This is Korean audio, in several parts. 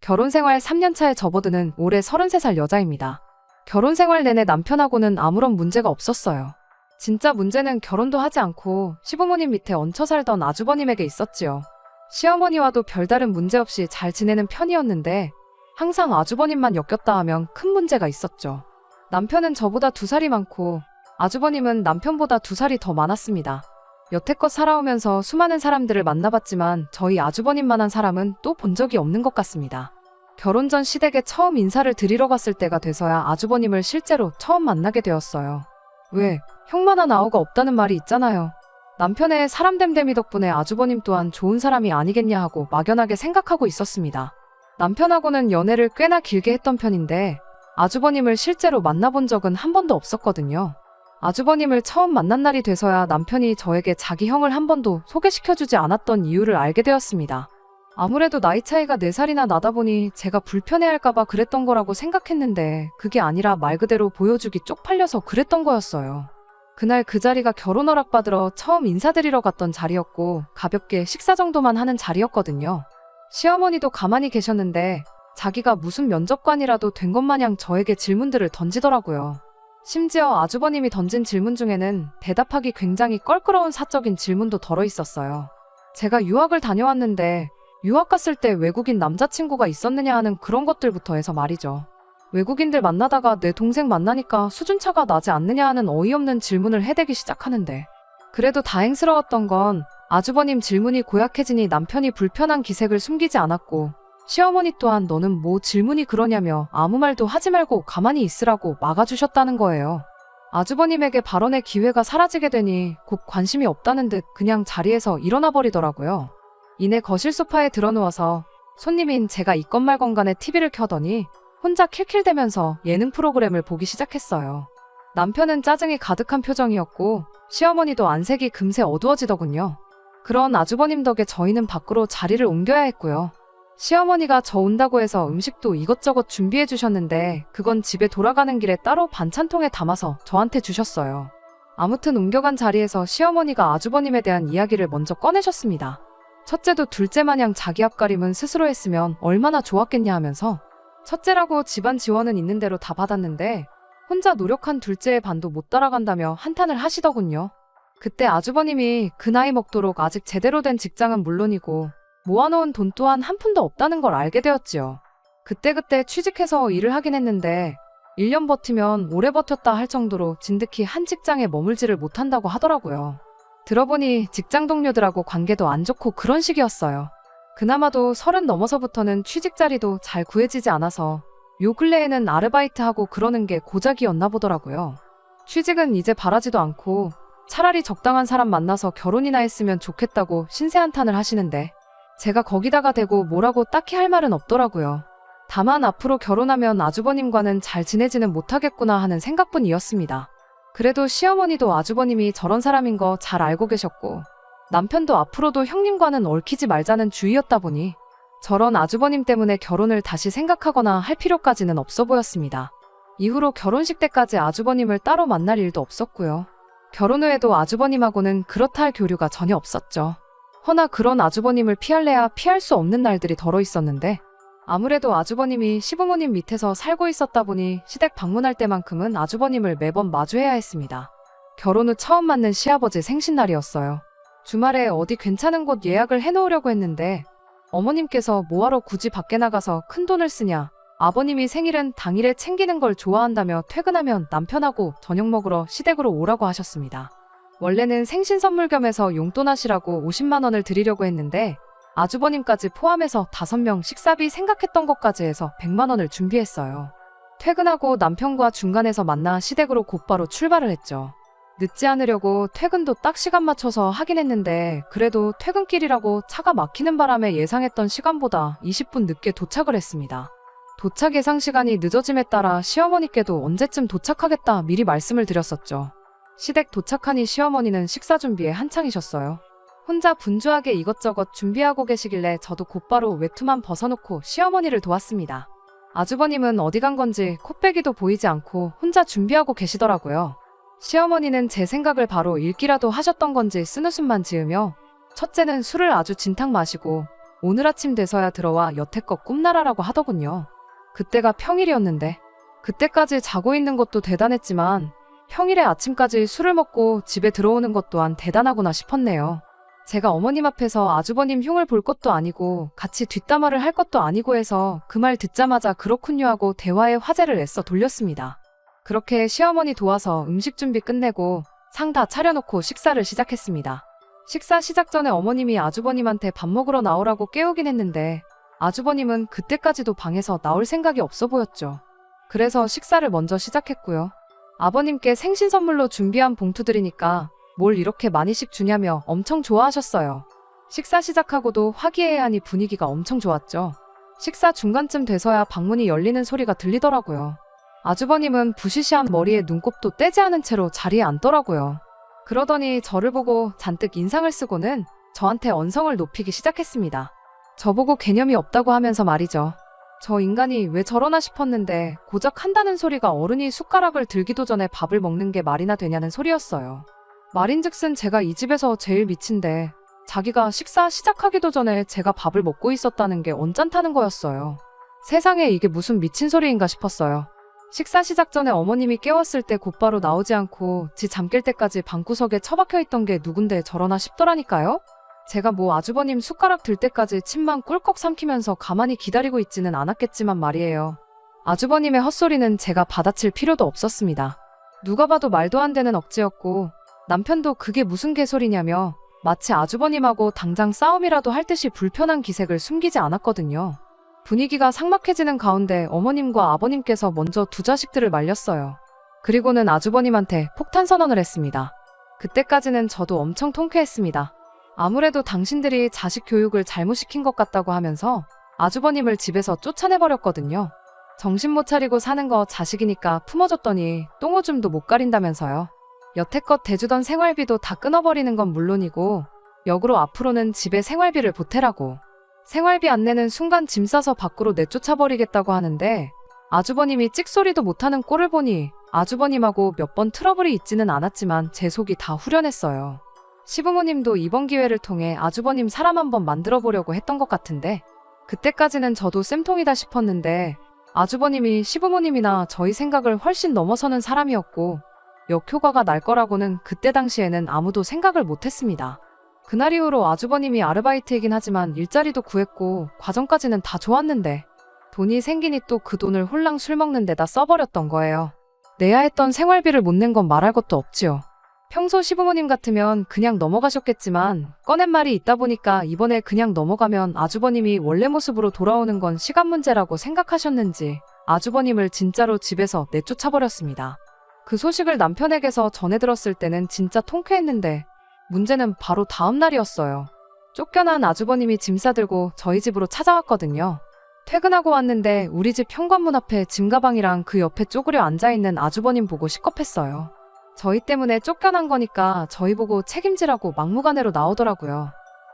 결혼 생활 3년 차에 접어드는 올해 33살 여자입니다. 결혼 생활 내내 남편하고는 아무런 문제가 없었어요. 진짜 문제는 결혼도 하지 않고 시부모님 밑에 얹혀 살던 아주버님에게 있었지요. 시어머니와도 별다른 문제 없이 잘 지내는 편이었는데 항상 아주버님만 엮였다 하면 큰 문제가 있었죠. 남편은 저보다 2살이 많고 아주버님은 남편보다 2살이 더 많았습니다. 여태껏 살아오면서 수많은 사람들을 만나봤지만 저희 아주버님만한 사람은 또 본 적이 없는 것 같습니다. 결혼 전 시댁에 처음 인사를 드리러 갔을 때가 돼서야 아주버님을 실제로 처음 만나게 되었어요. 왜? 형만한 아우가 없다는 말이 있잖아요. 남편의 사람됨됨이 덕분에 아주버님 또한 좋은 사람이 아니겠냐 하고 막연하게 생각하고 있었습니다. 남편하고는 연애를 꽤나 길게 했던 편인데 아주버님을 실제로 만나본 적은 한 번도 없었거든요. 아주버님을 처음 만난 날이 돼서야 남편이 저에게 자기 형을 한 번도 소개시켜주지 않았던 이유를 알게 되었습니다. 아무래도 나이 차이가 4살이나 나다 보니 제가 불편해할까봐 그랬던 거라고 생각했는데 그게 아니라 말 그대로 보여주기 쪽팔려서 그랬던 거였어요. 그날 그 자리가 결혼 허락 받으러 처음 인사드리러 갔던 자리였고 가볍게 식사 정도만 하는 자리였거든요. 시어머니도 가만히 계셨는데 자기가 무슨 면접관이라도 된 것 마냥 저에게 질문들을 던지더라고요. 심지어 아주버님이 던진 질문 중에는 대답하기 굉장히 껄끄러운 사적인 질문도 덜어 있었어요. 제가 유학을 다녀왔는데 유학 갔을 때 외국인 남자친구가 있었느냐 하는 그런 것들부터 해서 말이죠. 외국인들 만나다가 내 동생 만나니까 수준차가 나지 않느냐 하는 어이없는 질문을 해대기 시작하는데 그래도 다행스러웠던 건 아주버님 질문이 고약해지니 남편이 불편한 기색을 숨기지 않았고 시어머니 또한 너는 뭐 질문이 그러냐며 아무 말도 하지 말고 가만히 있으라고 막아주셨다는 거예요. 아주버님에게 발언의 기회가 사라지게 되니 곧 관심이 없다는 듯 그냥 자리에서 일어나 버리더라고요. 이내 거실 소파에 들어누워서 손님인 제가 있건말건 간에 TV를 켜더니 혼자 킬킬대면서 예능 프로그램을 보기 시작했어요. 남편은 짜증이 가득한 표정이었고 시어머니도 안색이 금세 어두워지더군요. 그런 아주버님 덕에 저희는 밖으로 자리를 옮겨야 했고요. 시어머니가 저 온다고 해서 음식도 이것저것 준비해 주셨는데 그건 집에 돌아가는 길에 따로 반찬통에 담아서 저한테 주셨어요. 아무튼 옮겨간 자리에서 시어머니가 아주버님에 대한 이야기를 먼저 꺼내셨습니다. 첫째도 둘째 마냥 자기 앞가림은 스스로 했으면 얼마나 좋았겠냐 하면서 첫째라고 집안 지원은 있는 대로 다 받았는데 혼자 노력한 둘째의 반도 못 따라간다며 한탄을 하시더군요. 그때 아주버님이 그 나이 먹도록 아직 제대로 된 직장은 물론이고 모아놓은 돈 또한 한 푼도 없다는 걸 알게 되었지요. 그때그때 취직해서 일을 하긴 했는데 1년 버티면 오래 버텼다 할 정도로 진득히 한 직장에 머물지를 못한다고 하더라고요. 들어보니 직장 동료들하고 관계도 안 좋고 그런 식이었어요. 그나마도 30 넘어서부터는 취직 자리도 잘 구해지지 않아서 요 근래에는 아르바이트하고 그러는 게 고작이었나 보더라고요. 취직은 이제 바라지도 않고 차라리 적당한 사람 만나서 결혼이나 했으면 좋겠다고 신세한탄을 하시는데 제가 거기다가 대고 뭐라고 딱히 할 말은 없더라고요. 다만 앞으로 결혼하면 아주버님과는 잘 지내지는 못하겠구나 하는 생각뿐이었습니다. 그래도 시어머니도 아주버님이 저런 사람인 거 잘 알고 계셨고 남편도 앞으로도 형님과는 얽히지 말자는 주의였다 보니 저런 아주버님 때문에 결혼을 다시 생각하거나 할 필요까지는 없어 보였습니다. 이후로 결혼식 때까지 아주버님을 따로 만날 일도 없었고요. 결혼 후에도 아주버님하고는 그렇다 할 교류가 전혀 없었죠. 허나 그런 아주버님을 피할래야 피할 수 없는 날들이 덜어 있었는데 아무래도 아주버님이 시부모님 밑에서 살고 있었다 보니 시댁 방문할 때만큼은 아주버님을 매번 마주해야 했습니다. 결혼 후 처음 맞는 시아버지 생신날이었어요. 주말에 어디 괜찮은 곳 예약을 해놓으려고 했는데 어머님께서 뭐하러 굳이 밖에 나가서 큰돈을 쓰냐, 아버님이 생일은 당일에 챙기는 걸 좋아한다며 퇴근하면 남편하고 저녁 먹으러 시댁으로 오라고 하셨습니다. 원래는 생신 선물 겸해서 용돈 하시라고 50만 원을 드리려고 했는데 아주버님까지 포함해서 5명 식사비 생각했던 것까지 해서 100만 원을 준비했어요. 퇴근하고 남편과 중간에서 만나 시댁으로 곧바로 출발을 했죠. 늦지 않으려고 퇴근도 딱 시간 맞춰서 하긴 했는데 그래도 퇴근길이라고 차가 막히는 바람에 예상했던 시간보다 20분 늦게 도착을 했습니다. 도착 예상 시간이 늦어짐에 따라 시어머니께도 언제쯤 도착하겠다 미리 말씀을 드렸었죠. 시댁 도착하니 시어머니는 식사 준비에 한창이셨어요. 혼자 분주하게 이것저것 준비하고 계시길래 저도 곧바로 외투만 벗어놓고 시어머니를 도왔습니다. 아주버님은 어디 간 건지 콧배기도 보이지 않고 혼자 준비하고 계시더라고요. 시어머니는 제 생각을 바로 읽기라도 하셨던 건지 쓴웃음만 지으며 첫째는 술을 아주 진탕 마시고 오늘 아침 돼서야 들어와 여태껏 꿈나라라고 하더군요. 그때가 평일이었는데 그때까지 자고 있는 것도 대단했지만 평일에 아침까지 술을 먹고 집에 들어오는 것 또한 대단하구나 싶었네요. 제가 어머님 앞에서 아주버님 흉을 볼 것도 아니고 같이 뒷담화를 할 것도 아니고 해서 그 말 듣자마자 그렇군요 하고 대화의 화제를 애써 돌렸습니다. 그렇게 시어머니 도와서 음식 준비 끝내고 상 다 차려놓고 식사를 시작했습니다. 식사 시작 전에 어머님이 아주버님한테 밥 먹으러 나오라고 깨우긴 했는데 아주버님은 그때까지도 방에서 나올 생각이 없어 보였죠. 그래서 식사를 먼저 시작했고요. 아버님께 생신 선물로 준비한 봉투들이니까 뭘 이렇게 많이씩 주냐며 엄청 좋아하셨어요. 식사 시작하고도 화기애애하니 분위기가 엄청 좋았죠. 식사 중간쯤 돼서야 방문이 열리는 소리가 들리더라고요. 아주버님은 부시시한 머리에 눈곱도 떼지 않은 채로 자리에 앉더라고요. 그러더니 저를 보고 잔뜩 인상을 쓰고는 저한테 언성을 높이기 시작했습니다. 저보고 개념이 없다고 하면서 말이죠. 저 인간이 왜 저러나 싶었는데 고작 한다는 소리가 어른이 숟가락을 들기도 전에 밥을 먹는 게 말이나 되냐는 소리였어요. 말인즉슨 제가 이 집에서 제일 미친데 자기가 식사 시작하기도 전에 제가 밥을 먹고 있었다는 게 언짢다는 거였어요. 세상에 이게 무슨 미친 소리인가 싶었어요. 식사 시작 전에 어머님이 깨웠을 때 곧바로 나오지 않고 지 잠길 때까지 방구석에 처박혀 있던 게 누군데 저러나 싶더라니까요. 제가 뭐 아주버님 숟가락 들 때까지 침만 꿀꺽 삼키면서 가만히 기다리고 있지는 않았겠지만 말이에요. 아주버님의 헛소리는 제가 받아칠 필요도 없었습니다. 누가 봐도 말도 안 되는 억지였고 남편도 그게 무슨 개소리냐며 마치 아주버님하고 당장 싸움이라도 할 듯이 불편한 기색을 숨기지 않았거든요. 분위기가 삭막해지는 가운데 어머님과 아버님께서 먼저 두 자식들을 말렸어요. 그리고는 아주버님한테 폭탄 선언을 했습니다. 그때까지는 저도 엄청 통쾌했습니다. 아무래도 당신들이 자식 교육을 잘못 시킨 것 같다고 하면서 아주버님을 집에서 쫓아내버렸거든요. 정신 못 차리고 사는 거 자식이니까 품어줬더니 똥오줌도 못 가린다면서요. 여태껏 대주던 생활비도 다 끊어버리는 건 물론이고 역으로 앞으로는 집에 생활비를 보태라고. 생활비 안 내는 순간 짐 싸서 밖으로 내쫓아버리겠다고 하는데 아주버님이 찍소리도 못하는 꼴을 보니 아주버님하고 몇 번 트러블이 있지는 않았지만 제 속이 다 후련했어요. 시부모님도 이번 기회를 통해 아주버님 사람 한번 만들어 보려고 했던 것 같은데 그때까지는 저도 쌤통이다 싶었는데 아주버님이 시부모님이나 저희 생각을 훨씬 넘어서는 사람이었고 역효과가 날 거라고는 그때 당시에는 아무도 생각을 못했습니다. 그날 이후로 아주버님이 아르바이트이긴 하지만 일자리도 구했고 과정까지는 다 좋았는데 돈이 생기니 또 그 돈을 홀랑 술 먹는 데다 써버렸던 거예요. 내야 했던 생활비를 못 낸 건 말할 것도 없지요. 평소 시부모님 같으면 그냥 넘어가셨겠지만 꺼낸 말이 있다 보니까 이번에 그냥 넘어가면 아주버님이 원래 모습으로 돌아오는 건 시간 문제라고 생각하셨는지 아주버님을 진짜로 집에서 내쫓아버렸습니다. 그 소식을 남편에게서 전해 들었을 때는 진짜 통쾌했는데 문제는 바로 다음 날이었어요. 쫓겨난 아주버님이 짐 싸들고 저희 집으로 찾아왔거든요. 퇴근하고 왔는데 우리 집 현관문 앞에 짐 가방이랑 그 옆에 쪼그려 앉아있는 아주버님 보고 식겁했어요. 저희 때문에 쫓겨난 거니까 저희 보고 책임지라고 막무가내로 나오더라고요.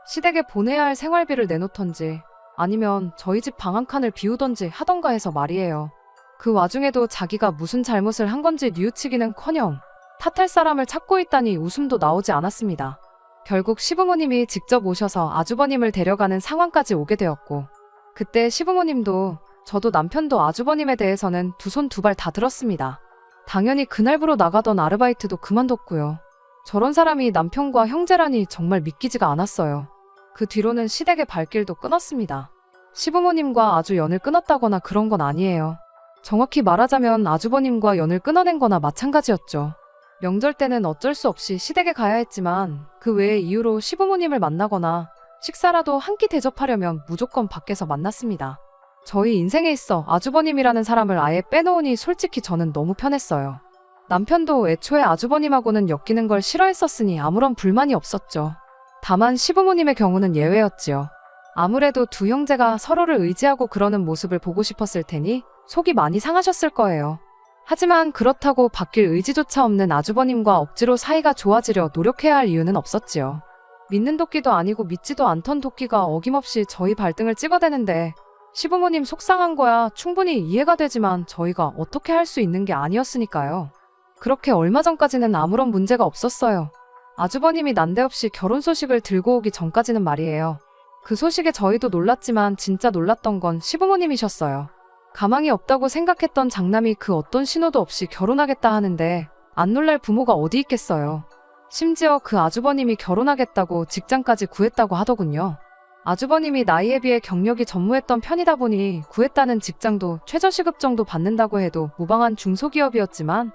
시댁에 보내야 할 생활비를 내놓던지 아니면 저희 집 방 한 칸을 비우던지 하던가 해서 말이에요. 그 와중에도 자기가 무슨 잘못을 한 건지 뉘우치기는커녕 탓할 사람을 찾고 있다니 웃음도 나오지 않았습니다. 결국 시부모님이 직접 오셔서 아주버님을 데려가는 상황까지 오게 되었고 그때 시부모님도 저도 남편도 아주버님에 대해서는 두 손 두 발 다 들었습니다. 당연히 그날부로 나가던 아르바이트도 그만뒀고요. 저런 사람이 남편과 형제라니 정말 믿기지가 않았어요. 그 뒤로는 시댁의 발길도 끊었습니다. 시부모님과 아주 연을 끊었다거나 그런 건 아니에요. 정확히 말하자면 아주버님과 연을 끊어낸 거나 마찬가지였죠. 명절 때는 어쩔 수 없이 시댁에 가야 했지만 그 외의 이유로 시부모님을 만나거나 식사라도 한 끼 대접하려면 무조건 밖에서 만났습니다. 저희 인생에 있어 아주버님이라는 사람을 아예 빼놓으니 솔직히 저는 너무 편했어요. 남편도 애초에 아주버님하고는 엮이는 걸 싫어했었으니 아무런 불만이 없었죠. 다만 시부모님의 경우는 예외였지요. 아무래도 두 형제가 서로를 의지하고 그러는 모습을 보고 싶었을 테니 속이 많이 상하셨을 거예요. 하지만 그렇다고 바뀔 의지조차 없는 아주버님과 억지로 사이가 좋아지려 노력해야 할 이유는 없었지요. 믿는 도끼도 아니고 믿지도 않던 도끼가 어김없이 저희 발등을 찍어대는데 시부모님 속상한 거야 충분히 이해가 되지만 저희가 어떻게 할 수 있는 게 아니었으니까요. 그렇게 얼마 전까지는 아무런 문제가 없었어요. 아주버님이 난데없이 결혼 소식을 들고 오기 전까지는 말이에요. 그 소식에 저희도 놀랐지만 진짜 놀랐던 건 시부모님이셨어요. 가망이 없다고 생각했던 장남이 그 어떤 신호도 없이 결혼하겠다 하는데 안 놀랄 부모가 어디 있겠어요. 심지어 그 아주버님이 결혼하겠다고 직장까지 구했다고 하더군요. 아주버님이 나이에 비해 경력이 전무했던 편이다 보니 구했다는 직장도 최저시급 정도 받는다고 해도 무방한 중소기업이었지만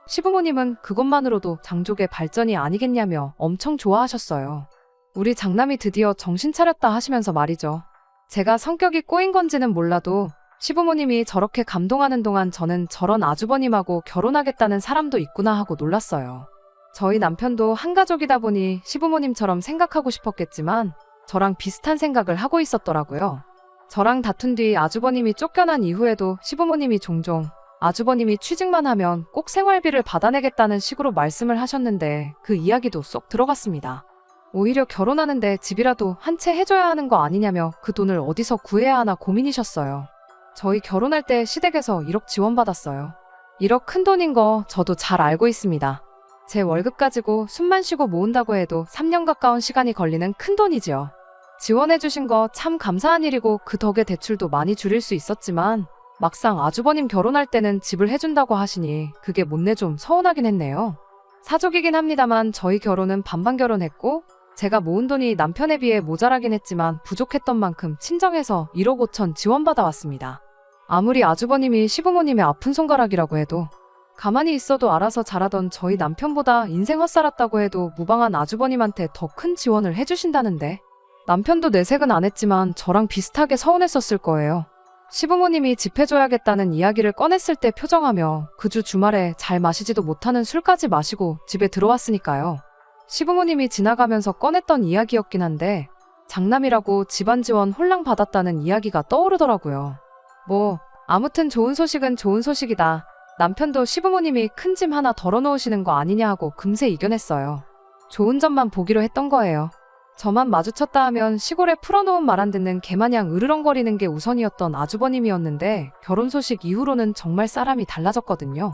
시부모님은 그것만으로도 장족의 발전이 아니겠냐며 엄청 좋아하셨어요. 우리 장남이 드디어 정신 차렸다 하시면서 말이죠. 제가 성격이 꼬인 건지는 몰라도 시부모님이 저렇게 감동하는 동안 저는 저런 아주버님하고 결혼하겠다는 사람도 있구나 하고 놀랐어요. 저희 남편도 한가족이다 보니 시부모님처럼 생각하고 싶었겠지만 저랑 비슷한 생각을 하고 있었더라고요. 저랑 다툰 뒤 아주버님이 쫓겨난 이후에도 시부모님이 종종 아주버님이 취직만 하면 꼭 생활비를 받아내겠다는 식으로 말씀을 하셨는데 그 이야기도 쏙 들어갔습니다. 오히려 결혼하는데 집이라도 한 채 해줘야 하는 거 아니냐며 그 돈을 어디서 구해야 하나 고민이셨어요. 저희 결혼할 때 시댁에서 1억 지원받았어요. 1억 큰 돈인 거 저도 잘 알고 있습니다. 제 월급 가지고 숨만 쉬고 모은다고 해도 3년 가까운 시간이 걸리는 큰 돈이지요. 지원해주신 거 참 감사한 일이고 그 덕에 대출도 많이 줄일 수 있었지만 막상 아주버님 결혼할 때는 집을 해준다고 하시니 그게 못내 좀 서운하긴 했네요. 사족이긴 합니다만 저희 결혼은 반반 결혼했고 제가 모은 돈이 남편에 비해 모자라긴 했지만 부족했던 만큼 친정에서 1억 5천 지원받아 왔습니다. 아무리 아주버님이 시부모님의 아픈 손가락이라고 해도 가만히 있어도 알아서 자라던 저희 남편보다 인생 헛살았다고 해도 무방한 아주버님한테 더 큰 지원을 해주신다는데 남편도 내색은 안 했지만 저랑 비슷하게 서운했었을 거예요. 시부모님이 집 해줘야겠다는 이야기를 꺼냈을 때 표정하며 그 주 주말에 잘 마시지도 못하는 술까지 마시고 집에 들어왔으니까요. 시부모님이 지나가면서 꺼냈던 이야기였긴 한데 장남이라고 집안 지원 홀랑 받았다는 이야기가 떠오르더라고요. 아무튼 좋은 소식은 좋은 소식이다. 남편도 시부모님이 큰 짐 하나 덜어놓으시는 거 아니냐 하고 금세 이겨냈어요. 좋은 점만 보기로 했던 거예요. 저만 마주쳤다 하면 시골에 풀어놓은 말 안 듣는 개마냥 으르렁거리는 게 우선이었던 아주버님이었는데 결혼 소식 이후로는 정말 사람이 달라졌거든요.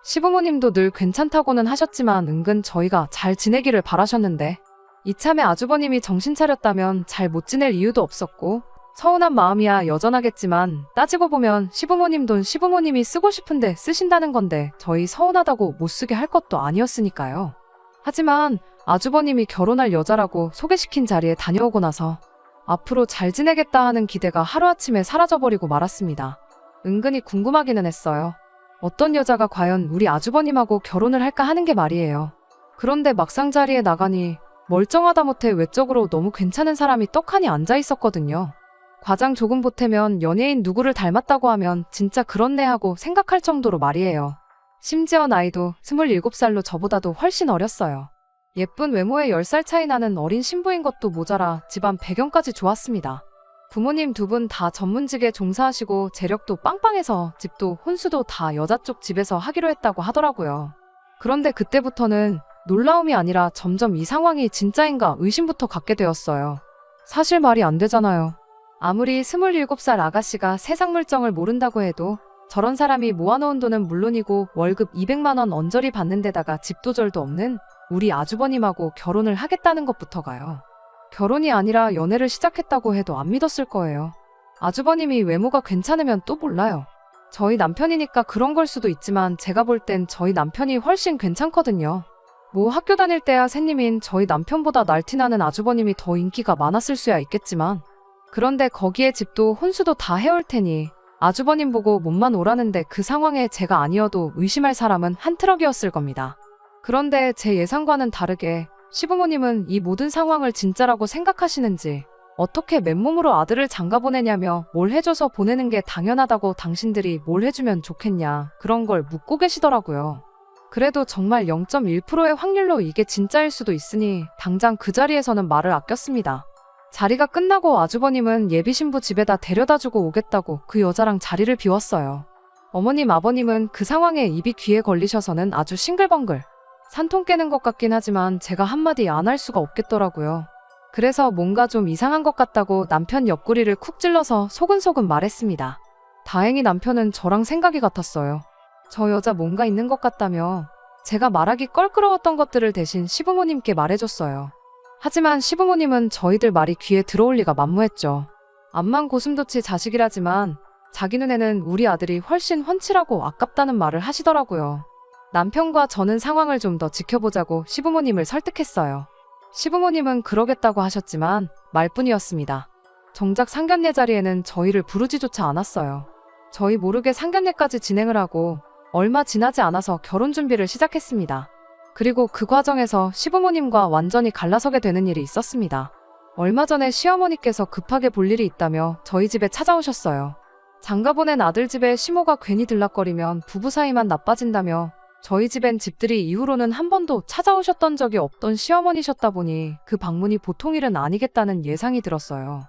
시부모님도 늘 괜찮다고는 하셨지만 은근 저희가 잘 지내기를 바라셨는데 이참에 아주버님이 정신 차렸다면 잘 못 지낼 이유도 없었고 서운한 마음이야 여전하겠지만 따지고 보면 시부모님 돈 시부모님이 쓰고 싶은데 쓰신다는 건데 저희 서운하다고 못 쓰게 할 것도 아니었으니까요. 하지만 아주버님이 결혼할 여자라고 소개시킨 자리에 다녀오고 나서 앞으로 잘 지내겠다 하는 기대가 하루아침에 사라져버리고 말았습니다. 은근히 궁금하기는 했어요. 어떤 여자가 과연 우리 아주버님하고 결혼을 할까 하는 게 말이에요. 그런데 막상 자리에 나가니 멀쩡하다 못해 외적으로 너무 괜찮은 사람이 떡하니 앉아 있었거든요. 과장 조금 보태면 연예인 누구를 닮았다고 하면 진짜 그렇네 하고 생각할 정도로 말이에요. 심지어 나이도 27살로 저보다도 훨씬 어렸어요. 예쁜 외모에 10살 차이 나는 어린 신부인 것도 모자라 집안 배경까지 좋았습니다. 부모님 두 분 다 전문직에 종사하시고 재력도 빵빵해서 집도 혼수도 다 여자 쪽 집에서 하기로 했다고 하더라고요. 그런데 그때부터는 놀라움이 아니라 점점 이 상황이 진짜인가 의심부터 갖게 되었어요. 사실 말이 안 되잖아요. 아무리 27살 아가씨가 세상 물정을 모른다고 해도 저런 사람이 모아놓은 돈은 물론이고 월급 200만 원 언저리 받는 데다가 집도절도 없는 우리 아주버님하고 결혼을 하겠다는 것부터가요. 결혼이 아니라 연애를 시작했다고 해도 안 믿었을 거예요. 아주버님이 외모가 괜찮으면 또 몰라요. 저희 남편이니까 그런 걸 수도 있지만 제가 볼 땐 저희 남편이 훨씬 괜찮거든요. 학교 다닐 때야 새님인 저희 남편보다 날티나는 아주버님이 더 인기가 많았을 수야 있겠지만 그런데 거기에 집도 혼수도 다 해올 테니 아주버님 보고 몸만 오라는데 그 상황에 제가 아니어도 의심할 사람은 한 트럭이었을 겁니다. 그런데 제 예상과는 다르게 시부모님은 이 모든 상황을 진짜라고 생각하시는지 어떻게 맨몸으로 아들을 장가 보내냐며 뭘 해줘서 보내는 게 당연하다고 당신들이 뭘 해주면 좋겠냐 그런 걸 묻고 계시더라고요. 그래도 정말 0.1%의 확률로 이게 진짜일 수도 있으니 당장 그 자리에서는 말을 아꼈습니다. 자리가 끝나고 아주버님은 예비신부 집에다 데려다주고 오겠다고 그 여자랑 자리를 비웠어요. 어머님 아버님은 그 상황에 입이 귀에 걸리셔서는 아주 싱글벙글 산통 깨는 것 같긴 하지만 제가 한마디 안 할 수가 없겠더라고요. 그래서 뭔가 좀 이상한 것 같다고 남편 옆구리를 쿡 찔러서 소근소근 말했습니다. 다행히 남편은 저랑 생각이 같았어요. 저 여자 뭔가 있는 것 같다며 제가 말하기 껄끄러웠던 것들을 대신 시부모님께 말해줬어요. 하지만 시부모님은 저희들 말이 귀에 들어올 리가 만무했죠. 암만 고슴도치 자식이라지만 자기 눈에는 우리 아들이 훨씬 훤칠하고 아깝다는 말을 하시더라고요. 남편과 저는 상황을 좀 더 지켜보자고 시부모님을 설득했어요. 시부모님은 그러겠다고 하셨지만 말뿐이었습니다. 정작 상견례 자리에는 저희를 부르지조차 않았어요. 저희 모르게 상견례까지 진행을 하고 얼마 지나지 않아서 결혼 준비를 시작했습니다. 그리고 그 과정에서 시부모님과 완전히 갈라서게 되는 일이 있었습니다. 얼마 전에 시어머니께서 급하게 볼 일이 있다며 저희 집에 찾아오셨어요. 장가보낸 아들 집에 시모가 괜히 들락거리면 부부 사이만 나빠진다며 저희 집엔 집들이 이후로는 한 번도 찾아오셨던 적이 없던 시어머니셨다 보니 그 방문이 보통 일은 아니겠다는 예상이 들었어요.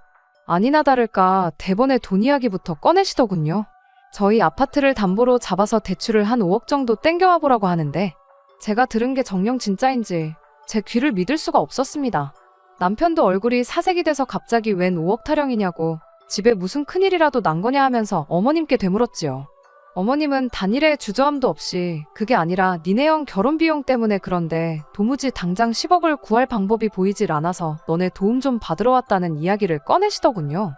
아니나 다를까 대번에 돈 이야기부터 꺼내시더군요. 저희 아파트를 담보로 잡아서 대출을 한 5억 정도 땡겨와 보라고 하는데 제가 들은 게 정녕 진짜인지 제 귀를 믿을 수가 없었습니다. 남편도 얼굴이 사색이 돼서 갑자기 웬 5억 타령이냐고 집에 무슨 큰일이라도 난 거냐 하면서 어머님께 되물었지요. 어머님은 단일의 주저함도 없이 그게 아니라 니네 형 결혼 비용 때문에 그런데 도무지 당장 10억을 구할 방법이 보이질 않아서 너네 도움 좀 받으러 왔다는 이야기를 꺼내시더군요.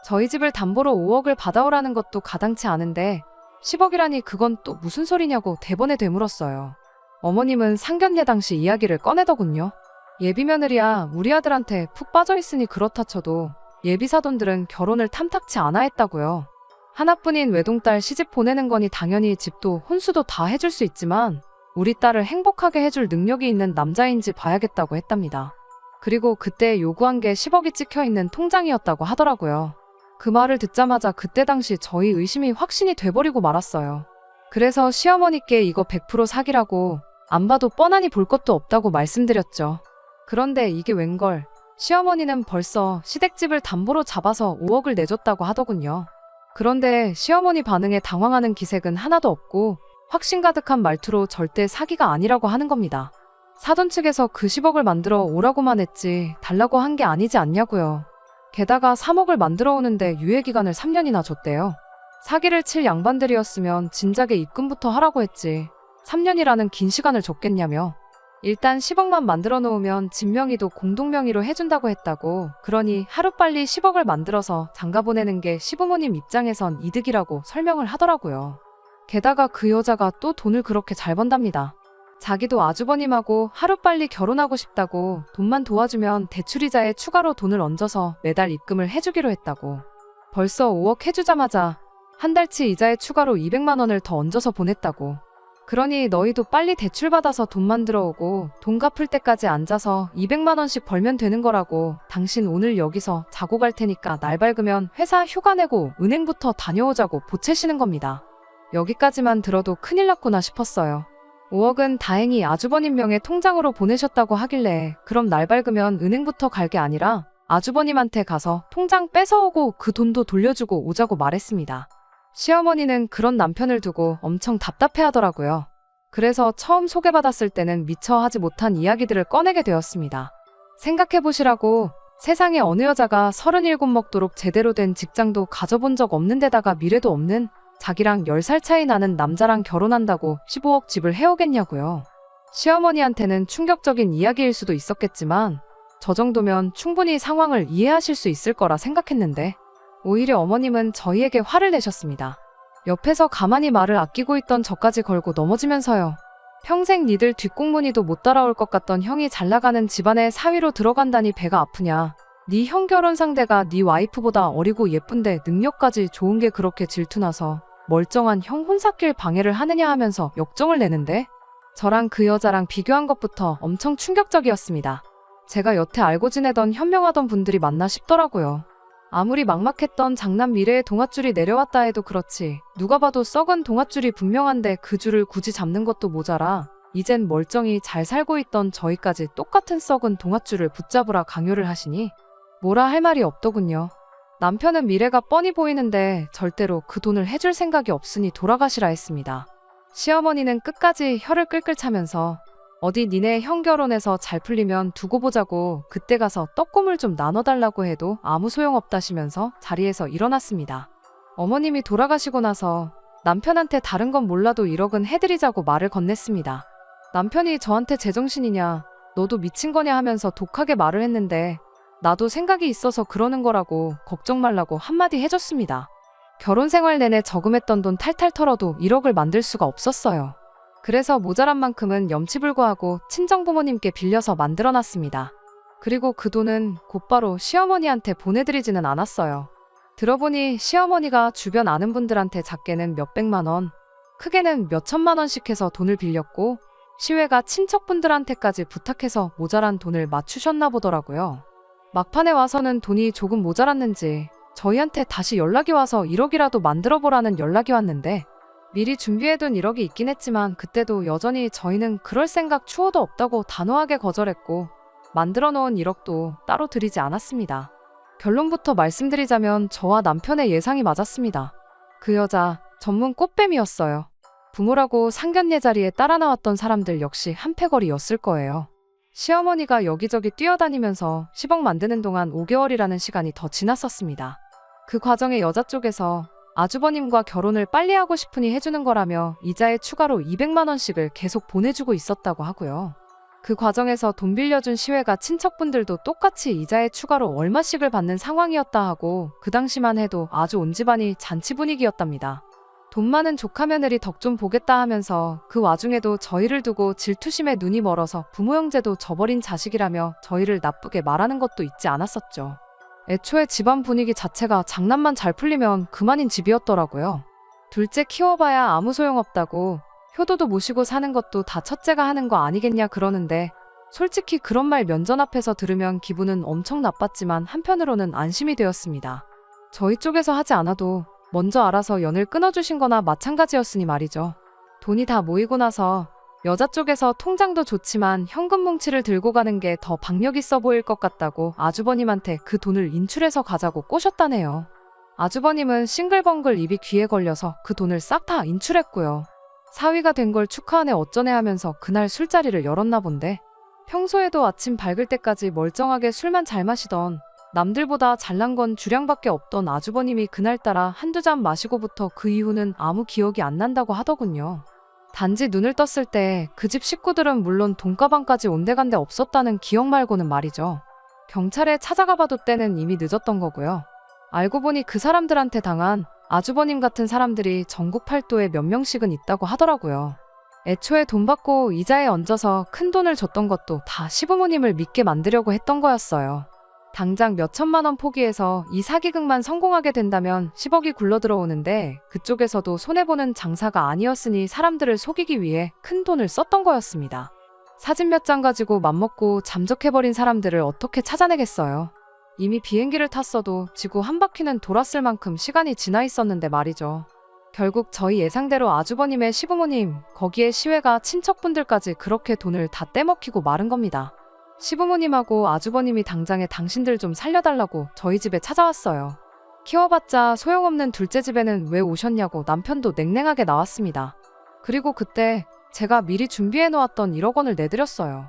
저희 집을 담보로 5억을 받아오라는 것도 가당치 않은데 10억이라니 그건 또 무슨 소리냐고 대번에 되물었어요. 어머님은 상견례 당시 이야기를 꺼내더군요. 예비며느리야 우리 아들한테 푹 빠져있으니 그렇다 쳐도 예비사돈들은 결혼을 탐탁치 않아 했다고요. 하나뿐인 외동딸 시집 보내는 거니 당연히 집도 혼수도 다 해줄 수 있지만 우리 딸을 행복하게 해줄 능력이 있는 남자인지 봐야겠다고 했답니다. 그리고 그때 요구한 게 10억이 찍혀있는 통장이었다고 하더라고요. 그 말을 듣자마자 그때 당시 저희 의심이 확신이 돼버리고 말았어요. 그래서 시어머니께 이거 100% 사기라고 안 봐도 뻔하니 볼 것도 없다고 말씀드렸죠. 그런데 이게 웬걸 시어머니는 벌써 시댁집을 담보로 잡아서 5억을 내줬다고 하더군요. 그런데 시어머니 반응에 당황하는 기색은 하나도 없고 확신 가득한 말투로 절대 사기가 아니라고 하는 겁니다. 사돈 측에서 그 10억을 만들어 오라고만 했지 달라고 한 게 아니지 않냐고요. 게다가 3억을 만들어 오는데 유예기간을 3년이나 줬대요. 사기를 칠 양반들이었으면 진작에 입금부터 하라고 했지 3년이라는 긴 시간을 줬겠냐며. 일단 10억만 만들어 놓으면 집 명의도 공동명의로 해준다고 했다고. 그러니 하루빨리 10억을 만들어서 장가 보내는 게 시부모님 입장에선 이득이라고 설명을 하더라고요. 게다가 그 여자가 또 돈을 그렇게 잘 번답니다. 자기도 아주버님하고 하루빨리 결혼하고 싶다고 돈만 도와주면 대출이자에 추가로 돈을 얹어서 매달 입금을 해주기로 했다고. 벌써 5억 해주자마자 한 달치 이자에 추가로 200만 원을 더 얹어서 보냈다고. 그러니 너희도 빨리 대출받아서 돈 만들어 오고 돈 갚을 때까지 앉아서 200만 원씩 벌면 되는 거라고. 당신 오늘 여기서 자고 갈 테니까 날 밝으면 회사 휴가 내고 은행부터 다녀오자고 보채시는 겁니다. 여기까지만 들어도 큰일 났구나 싶었어요. 5억은 다행히 아주버님 명의 통장으로 보내셨다고 하길래 그럼 날 밝으면 은행부터 갈 게 아니라 아주버님한테 가서 통장 뺏어오고 그 돈도 돌려주고 오자고 말했습니다. 시어머니는 그런 남편을 두고 엄청 답답해하더라고요. 그래서 처음 소개받았을 때는 미처 하지 못한 이야기들을 꺼내게 되었습니다. 생각해보시라고. 세상에 어느 여자가 37 먹도록 제대로 된 직장도 가져본 적 없는 데다가 미래도 없는 자기랑 10살 차이 나는 남자랑 결혼한다고 15억 집을 해오겠냐고요. 시어머니한테는 충격적인 이야기일 수도 있었겠지만 저 정도면 충분히 상황을 이해하실 수 있을 거라 생각했는데 오히려 어머님은 저희에게 화를 내셨습니다. 옆에서 가만히 말을 아끼고 있던 저까지 걸고 넘어지면서요. 평생 니들 뒷공무니도 못 따라올 것 같던 형이 잘나가는 집안에 사위로 들어간다니 배가 아프냐. 니 형 결혼 상대가 니 와이프보다 어리고 예쁜데 능력까지 좋은 게 그렇게 질투나서 멀쩡한 형 혼사길 방해를 하느냐 하면서 역정을 내는데 저랑 그 여자랑 비교한 것부터 엄청 충격적이었습니다. 제가 여태 알고 지내던 현명하던 분들이 맞나 싶더라고요. 아무리 막막했던 장남 미래의 동아줄이 내려왔다 해도 그렇지 누가 봐도 썩은 동아줄이 분명한데 그 줄을 굳이 잡는 것도 모자라 이젠 멀쩡히 잘 살고 있던 저희까지 똑같은 썩은 동아줄을 붙잡으라 강요를 하시니 뭐라 할 말이 없더군요. 남편은 미래가 뻔히 보이는데 절대로 그 돈을 해줄 생각이 없으니 돌아가시라 했습니다. 시어머니는 끝까지 혀를 끌끌 차면서 어디 니네 형 결혼해서 잘 풀리면 두고 보자고 그때 가서 떡고물 좀 나눠달라고 해도 아무 소용없다시면서 자리에서 일어났습니다. 어머님이 돌아가시고 나서 남편한테 다른 건 몰라도 1억은 해드리자고 말을 건넸습니다. 남편이 저한테 제정신이냐 너도 미친 거냐 하면서 독하게 말을 했는데 나도 생각이 있어서 그러는 거라고 걱정 말라고 한마디 해줬습니다. 결혼 생활 내내 저금했던 돈 탈탈 털어도 1억을 만들 수가 없었어요. 그래서 모자란 만큼은 염치불구하고 친정부모님께 빌려서 만들어놨습니다. 그리고 그 돈은 곧바로 시어머니한테 보내드리지는 않았어요. 들어보니 시어머니가 주변 아는 분들한테 작게는 몇백만 원, 크게는 몇천만 원씩 해서 돈을 빌렸고 시외가 친척분들한테까지 부탁해서 모자란 돈을 맞추셨나 보더라고요. 막판에 와서는 돈이 조금 모자랐는지 저희한테 다시 연락이 와서 1억이라도 만들어보라는 연락이 왔는데 미리 준비해둔 1억이 있긴 했지만 그때도 여전히 저희는 그럴 생각 추호도 없다고 단호하게 거절했고 만들어 놓은 1억도 따로 드리지 않았습니다. 결론부터 말씀드리자면 저와 남편의 예상이 맞았습니다. 그 여자 전문 꽃뱀이었어요. 부모라고 상견례 자리에 따라 나왔던 사람들 역시 한패거리였을 거예요. 시어머니가 여기저기 뛰어다니면서 10억 만드는 동안 5개월이라는 시간이 더 지났었습니다. 그 과정에 여자 쪽에서 아주버님과 결혼을 빨리 하고 싶으니 해주는 거라며 이자에 추가로 200만 원씩을 계속 보내주고 있었다고 하고요. 그 과정에서 돈 빌려준 시외가 친척분들도 똑같이 이자에 추가로 얼마씩을 받는 상황이었다 하고 그 당시만 해도 아주 온 집안이 잔치 분위기였답니다. 돈 많은 조카 며느리 덕 좀 보겠다 하면서 그 와중에도 저희를 두고 질투심에 눈이 멀어서 부모 형제도 저버린 자식이라며 저희를 나쁘게 말하는 것도 잊지 않았었죠. 애초에 집안 분위기 자체가 장난만 잘 풀리면 그만인 집이었더라고요. 둘째 키워봐야 아무 소용없다고 효도도 모시고 사는 것도 다 첫째가 하는 거 아니겠냐 그러는데 솔직히 그런 말 면전 앞에서 들으면 기분은 엄청 나빴지만 한편으로는 안심이 되었습니다. 저희 쪽에서 하지 않아도 먼저 알아서 연을 끊어주신 거나 마찬가지였으니 말이죠. 돈이 다 모이고 나서 여자 쪽에서 통장도 좋지만 현금 뭉치를 들고 가는 게 더 박력 있어 보일 것 같다고 아주버님한테 그 돈을 인출해서 가자고 꼬셨다네요. 아주버님은 싱글벙글 입이 귀에 걸려서 그 돈을 싹 다 인출했고요. 사위가 된 걸 축하하네 어쩌네 하면서 그날 술자리를 열었나 본데 평소에도 아침 밝을 때까지 멀쩡하게 술만 잘 마시던 남들보다 잘난 건 주량밖에 없던 아주버님이 그날따라 한두 잔 마시고부터 그 이후는 아무 기억이 안 난다고 하더군요. 단지 눈을 떴을 때 그 집 식구들은 물론 돈가방까지 온데간데 없었다는 기억 말고는 말이죠. 경찰에 찾아가 봐도 때는 이미 늦었던 거고요. 알고 보니 그 사람들한테 당한 아주버님 같은 사람들이 전국 팔도에 몇 명씩은 있다고 하더라고요. 애초에 돈 받고 이자에 얹어서 큰 돈을 줬던 것도 다 시부모님을 믿게 만들려고 했던 거였어요. 당장 몇천만 원 포기해서 이 사기극만 성공하게 된다면 10억이 굴러들어오는데 그쪽에서도 손해보는 장사가 아니었으니 사람들을 속이기 위해 큰 돈을 썼던 거였습니다. 사진 몇 장 가지고 맘먹고 잠적해버린 사람들을 어떻게 찾아내겠어요. 이미 비행기를 탔어도 지구 한 바퀴는 돌았을 만큼 시간이 지나 있었는데 말이죠. 결국 저희 예상대로 아주버님의 시부모님, 거기에 시외가 친척분들까지 그렇게 돈을 다 떼먹히고 마른 겁니다. 시부모님하고 아주버님이 당장에 당신들 좀 살려달라고 저희 집에 찾아왔어요. 키워봤자 소용없는 둘째 집에는 왜 오셨냐고 남편도 냉랭하게 나왔습니다. 그리고 그때 제가 미리 준비해놓았던 1억 원을 내드렸어요.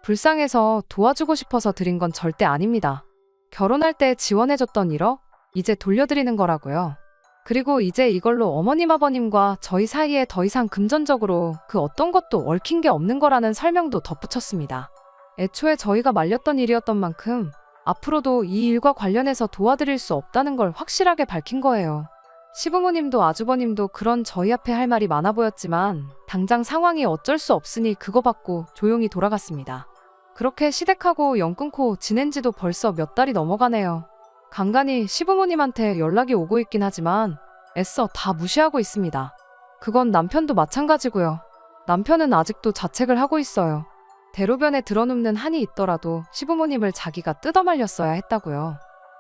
불쌍해서 도와주고 싶어서 드린 건 절대 아닙니다. 결혼할 때 지원해줬던 1억? 이제 돌려드리는 거라고요. 그리고 이제 이걸로 어머님 아버님과 저희 사이에 더 이상 금전적으로 그 어떤 것도 얽힌 게 없는 거라는 설명도 덧붙였습니다. 애초에 저희가 말렸던 일이었던 만큼 앞으로도 이 일과 관련해서 도와드릴 수 없다는 걸 확실하게 밝힌 거예요. 시부모님도 아주버님도 그런 저희 앞에 할 말이 많아 보였지만 당장 상황이 어쩔 수 없으니 그거 받고 조용히 돌아갔습니다. 그렇게 시댁하고 연 끊고 지낸 지도 벌써 몇 달이 넘어가네요. 간간히 시부모님한테 연락이 오고 있긴 하지만 애써 다 무시하고 있습니다. 그건 남편도 마찬가지고요. 남편은 아직도 자책을 하고 있어요. 대로변에 드러눕는 한이 있더라도 시부모님을 자기가 뜯어말렸어야 했다고요.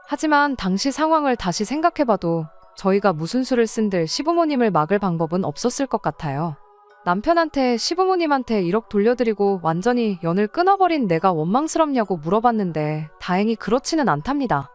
하지만 당시 상황을 다시 생각해봐도 저희가 무슨 수를 쓴들 시부모님을 막을 방법은 없었을 것 같아요. 남편한테 시부모님한테 1억 돌려드리고 완전히 연을 끊어버린 내가 원망스럽냐고 물어봤는데 다행히 그렇지는 않답니다.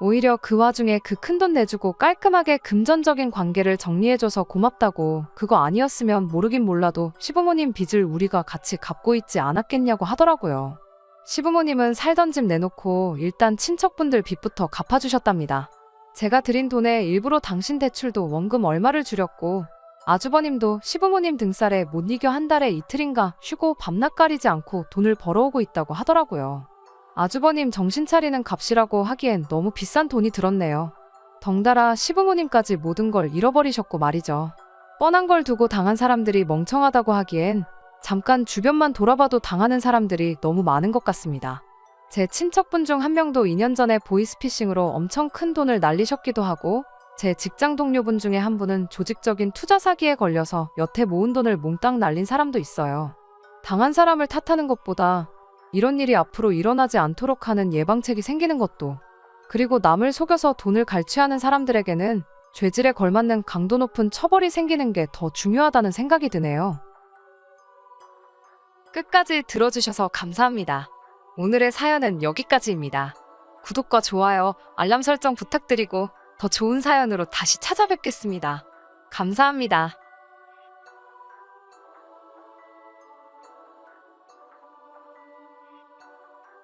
오히려 그 와중에 그 큰돈 내주고 깔끔하게 금전적인 관계를 정리해줘서 고맙다고 그거 아니었으면 모르긴 몰라도 시부모님 빚을 우리가 같이 갚고 있지 않았겠냐고 하더라고요. 시부모님은 살던 집 내놓고 일단 친척분들 빚부터 갚아주셨답니다. 제가 드린 돈에 일부러 당신 대출도 원금 얼마를 줄였고 아주버님도 시부모님 등살에 못 이겨 한 달에 이틀인가 쉬고 밤낮 가리지 않고 돈을 벌어오고 있다고 하더라고요. 아주버님 정신 차리는 값이라고 하기엔 너무 비싼 돈이 들었네요. 덩달아 시부모님까지 모든 걸 잃어버리셨고 말이죠. 뻔한 걸 두고 당한 사람들이 멍청하다고 하기엔 잠깐 주변만 돌아봐도 당하는 사람들이 너무 많은 것 같습니다. 제 친척분 중 한 명도 2년 전에 보이스피싱으로 엄청 큰 돈을 날리셨기도 하고, 제 직장 동료분 중에 한 분은 조직적인 투자 사기에 걸려서 여태 모은 돈을 몽땅 날린 사람도 있어요. 당한 사람을 탓하는 것보다 이런 일이 앞으로 일어나지 않도록 하는 예방책이 생기는 것도, 그리고 남을 속여서 돈을 갈취하는 사람들에게는 죄질에 걸맞는 강도 높은 처벌이 생기는 게 더 중요하다는 생각이 드네요. 끝까지 들어주셔서 감사합니다. 오늘의 사연은 여기까지입니다. 구독과 좋아요, 알람 설정 부탁드리고 더 좋은 사연으로 다시 찾아뵙겠습니다. 감사합니다.